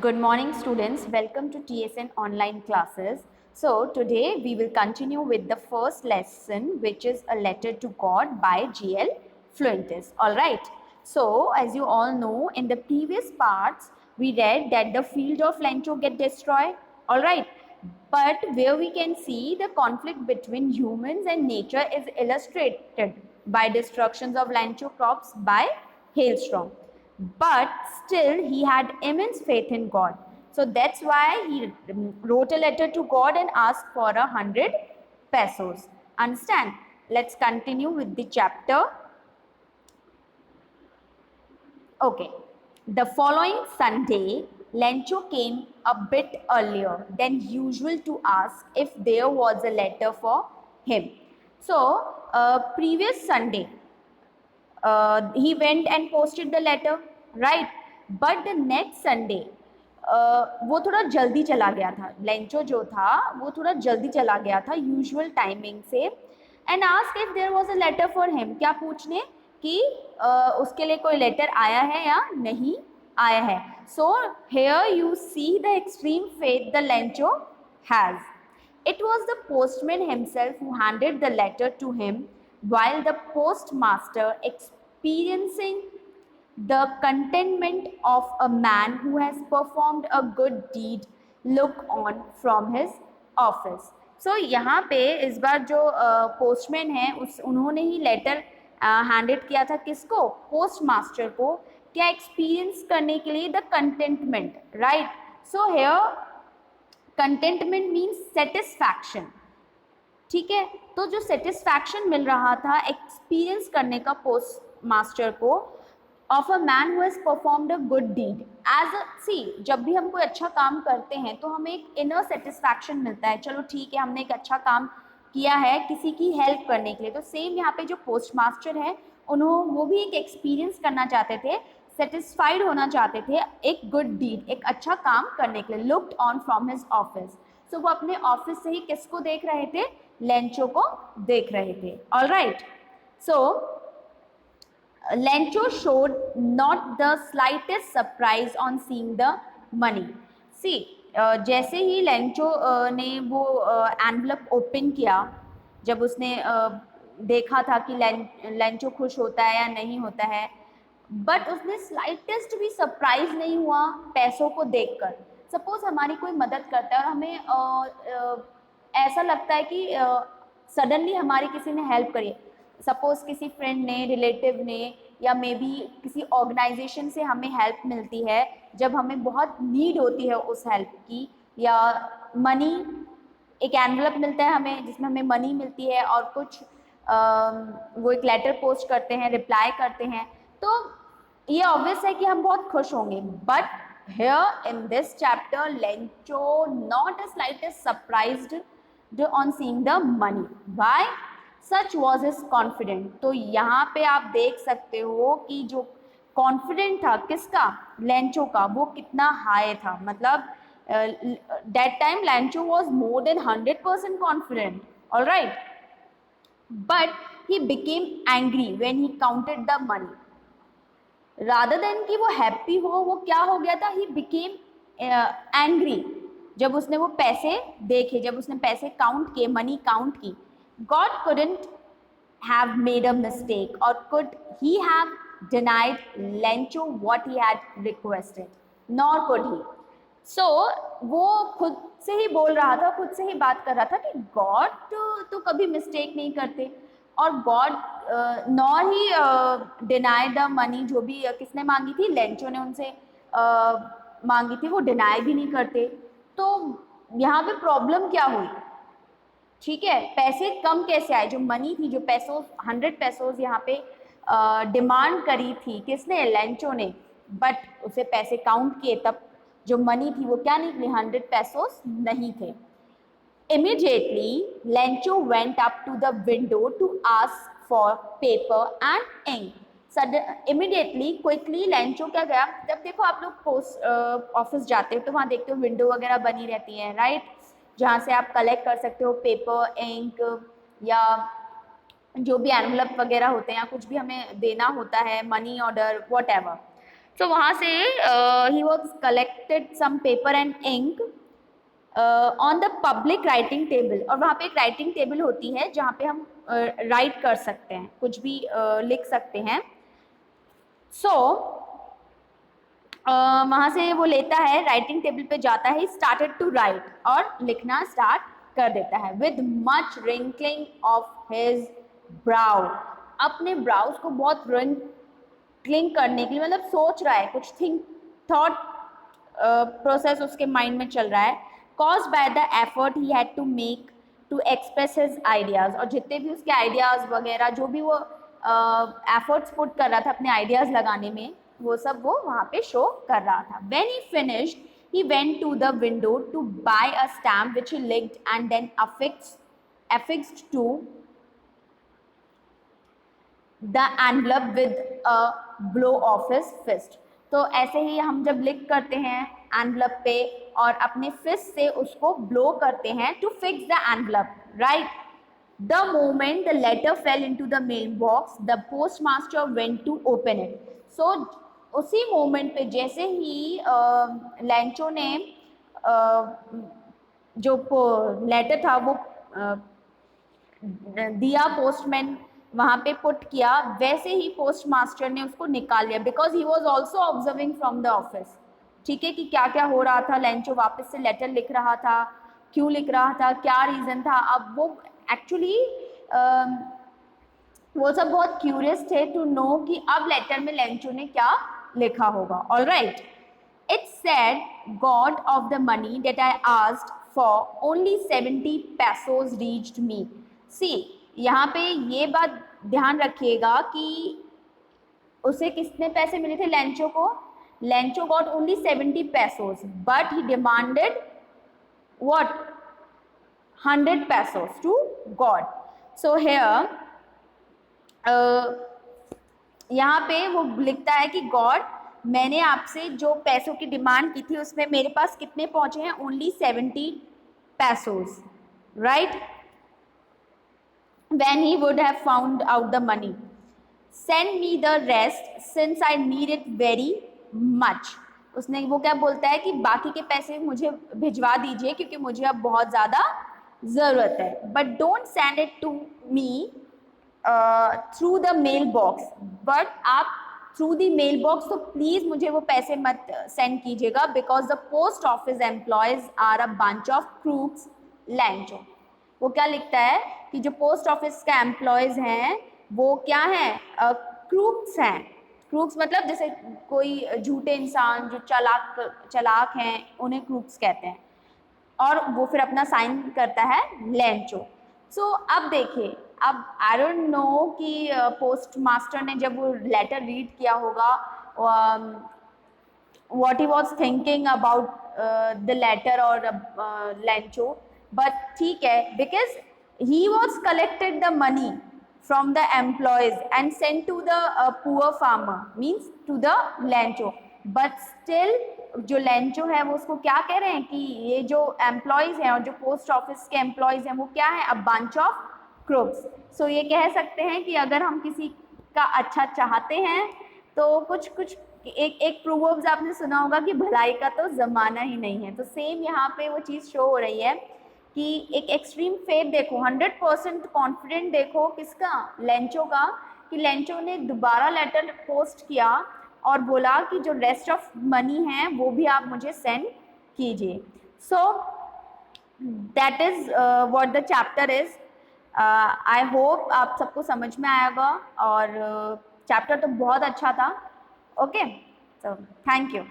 Good morning students, welcome to TSN online classes. So today we will continue with the first lesson, which is a letter to God by G.L. Fuentes. Alright, so as you all know, in the previous parts we read that the field of Lencho get destroyed. Alright, but where we can see the conflict between humans and nature is illustrated by destructions of Lencho crops by hailstorm. But still he had immense faith in God. So that's why he wrote a letter to God and asked for 100 pesos. Understand? Let's continue with the chapter. Okay. The following Sunday, Lencho came a bit earlier than usual to ask if there was a letter for him. So, previous Sunday, he went and posted the letter, right? But the next Sunday, वो थोड़ा जल्दी चला गया था. Lencho जो था वो थोड़ा जल्दी चला गया था यूजुअल टाइमिंग से, and ask if there was a letter for him. क्या पूछने कि उसके लिए कोई लेटर आया है या नहीं आया है. So here you see the extreme faith the Lencho has. It was the postman himself who handed the letter to him, while the postmaster, experiencing the contentment of a man who has performed a good deed, looked on from his office. So यहाँ पे इस बार जो postman है उन्होंने ही letter handed किया था किसको, post master को. क्या एक्सपीरियंस करने के लिए, the contentment, right. So here contentment means satisfaction. ठीक है, तो जो सेटिस्फैक्शन मिल रहा था एक्सपीरियंस करने का पोस्ट मास्टर को of a man who has performed a good deed. As a see, जब भी हम कोई अच्छा काम करते हैं तो हमें एक इनर सेटिस्फैक्शन मिलता है. चलो ठीक है, हमने एक अच्छा काम किया है किसी की हेल्प करने के लिए. तो सेम यहाँ पे जो पोस्ट मास्टर है वो भी एक एक्सपीरियंस करना चाहते थे, सेटिस्फाइड होना चाहते थे एक गुड डीड, एक अच्छा काम करने के लिए. Looked on from his office. So वो अपने ऑफिस से ही किसको देख रहे थे, लेंचो को देख रहे थे. All right. So Lencho showed not the slightest surprise on seeing the money. See, जैसे ही लेंचो ने वो एनवलप ओपन किया, जब उसने देखा था कि लेंचो खुश होता है या नहीं होता है, बट उसने स्लाइटेस्ट भी सरप्राइज नहीं हुआ पैसों को देखकर. सपोज हमारी कोई मदद करता है और हमें ऐसा लगता है कि सडनली हमारी किसी ने हेल्प करी. सपोज किसी फ्रेंड ने, रिलेटिव ने, या मे बी किसी ऑर्गेनाइजेशन से हमें हेल्प मिलती है जब हमें बहुत नीड होती है उस हेल्प की, या मनी, एक एनवलप मिलता है हमें जिसमें हमें मनी मिलती है और कुछ वो एक लेटर पोस्ट करते हैं, रिप्लाई करते हैं, तो ये ऑब्वियस है कि हम बहुत खुश होंगे. But here in this chapter Lencho not a slightest surprised on seeing the money. Why? Such was his confident. तो यहाँ पे आप देख सकते हो कि जो कॉन्फिडेंट था किसका, लेंचो का, वो कितना हाई था. मतलब that time Lancho was more than 100% confident. All right, but he became angry when he counted the money. Rather than कि वो हैप्पी हो, वो क्या हो गया था, he became angry जब उसने वो पैसे देखे, जब उसने पैसे काउंट किए, मनी काउंट की. God couldn't have made a mistake, or could he have denied Lencho what he had requested? Nor could he. सो वो खुद से ही बोल रहा था, खुद से ही बात कर रहा था कि गॉड तो कभी मिस्टेक नहीं करते, और God nor he deny the money. जो भी किसने मांगी थी, लेंचो ने उनसे मांगी थी, वो डिनाई भी नहीं करते. तो यहाँ पे प्रॉब्लम क्या हुई? ठीक है, पैसे कम कैसे आए? जो मनी थी, जो पैसों 100 पैसों यहाँ पे डिमांड करी थी किसने, लेंचो ने, बट उसे पैसे काउंट किए तब जो मनी थी वो क्या निकली, 100 पैसोस नहीं थे. Immediately Lencho went up to the window to ask for paper and ink. Immediately, quickly Lencho क्या गया, जब देखो आप लोग पोस्ट ऑफिस जाते हो तो वहाँ देखते हो विंडो वगैरह बनी रहती है, राइट, जहाँ से आप कलेक्ट कर सकते हो पेपर, इंक, या जो भी एनवलप वगैरह होते हैं, या कुछ भी हमें देना होता है, money order, what ever. So वहाँ से he was collected some paper and ink on the public writing table, और वहाँ पे एक राइटिंग टेबल होती है जहाँ पे हम राइट कर सकते हैं, कुछ भी लिख सकते हैं. सो वहाँ से वो लेता है, राइटिंग टेबल पे जाता है, स्टार्टेड टू राइट, और लिखना स्टार्ट कर देता है. With much wrinkling of his brow, अपने ब्राउज को बहुत रिंकलिंग करने के लिए, मतलब सोच रहा है, कुछ थॉट प्रोसेस उसके माइंड में चल रहा है. Cause by the effort he had to make to express his ideas, और जितने भी उसके आइडियाज वगैरह जो भी वो एफर्ट्स पुट कर रहा था अपने आइडियाज लगाने में, वो सब वो वहाँ पे शो कर रहा था. When he finished, he went to the window to buy a stamp which he licked and then affixed to the envelope with a blow of his fist. तो ऐसे ही हम जब लिक करते हैं एनवलप पे और अपने फिस्ट से उसको ब्लो करते हैं to fix the envelope, right. The moment the letter fell into the mailbox, the postmaster went to open it. So उसी मोमेंट पे जैसे ही लैंचो ने जो लेटर था वो दिया, पोस्टमैन वहाँ पे पुट किया, वैसे ही पोस्ट मास्टर ने उसको निकाल लिया, because he was also observing from the office. ठीक है, कि क्या क्या हो रहा था, लैंचो वापस से लेटर लिख रहा था, क्यों लिख रहा था, क्या रीज़न था. अब वो एक्चुअली वो सब बहुत क्यूरियस थे टू नो कि अब लेटर में लैंचो ने क्या लिखा होगा. All right. It said, God of the money that I asked for, only 70 pesos reached me. See, यहाँ पे ये बात ध्यान रखिएगा कि उसे कितने पैसे मिले थे लैंचो को. लैंचो got only 70 pesos, but he demanded what? 100 pesos to God. So here यहाँ पे वो लिखता है कि गॉड, मैंने आपसे जो पैसों की डिमांड की थी उसमें मेरे पास कितने पहुंचे हैं, only 70 pesos, right. When he would have found out the money, send me the rest since I need it very much. उसने वो क्या बोलता है कि बाकी के पैसे मुझे भिजवा दीजिए क्योंकि मुझे अब बहुत ज़्यादा ज़रूरत है. But don't send it to me through the mail box, but आप थ्रू द मेल बॉक्स तो प्लीज़ मुझे वो पैसे मत सेंड कीजिएगा, because the post office employees are a bunch of crooks लैंचो. वो क्या लिखता है कि जो पोस्ट ऑफिस के एम्प्लॉयज़ हैं वो क्या हैं, क्रूक्स हैं. क्रूक्स मतलब जैसे कोई झूठे इंसान जो चालाक हैं, उन्हें क्रूक्स कहते हैं. और वो फिर अपना साइन करता है लैंचो. सो अब देखिए, अब आई डोंट नो कि पोस्ट मास्टर ने जब वो लेटर रीड किया होगा what he was thinking about the letter or Lancho, but ठीक है, because he was collected the money from the employees and sent to the poor farmer, means to the Lancho, but still जो लैंचो है वो उसको क्या कह रहे हैं कि ये जो एम्प्लॉयज़ हैं और जो पोस्ट ऑफिस के एम्प्लॉयज़ हैं वो क्या है, अ बंच ऑफ क्रूक्स. सो ये कह सकते हैं कि अगर हम किसी का अच्छा चाहते हैं तो कुछ कुछ एक प्रोवर्ब्स आपने सुना होगा कि भलाई का तो ज़माना ही नहीं है. तो सेम यहाँ पे वो चीज़ शो हो रही है कि एक एक्सट्रीम फेथ देखो, 100% कॉन्फिडेंट देखो किसका, लैंचो का, कि लैंचो ने दोबारा लेटर पोस्ट किया और बोला कि जो रेस्ट ऑफ मनी है वो भी आप मुझे सेंड कीजिए. So that is what the chapter is. I hope आप सबको समझ में आएगा, और चैप्टर तो बहुत अच्छा था. Okay, so thank you.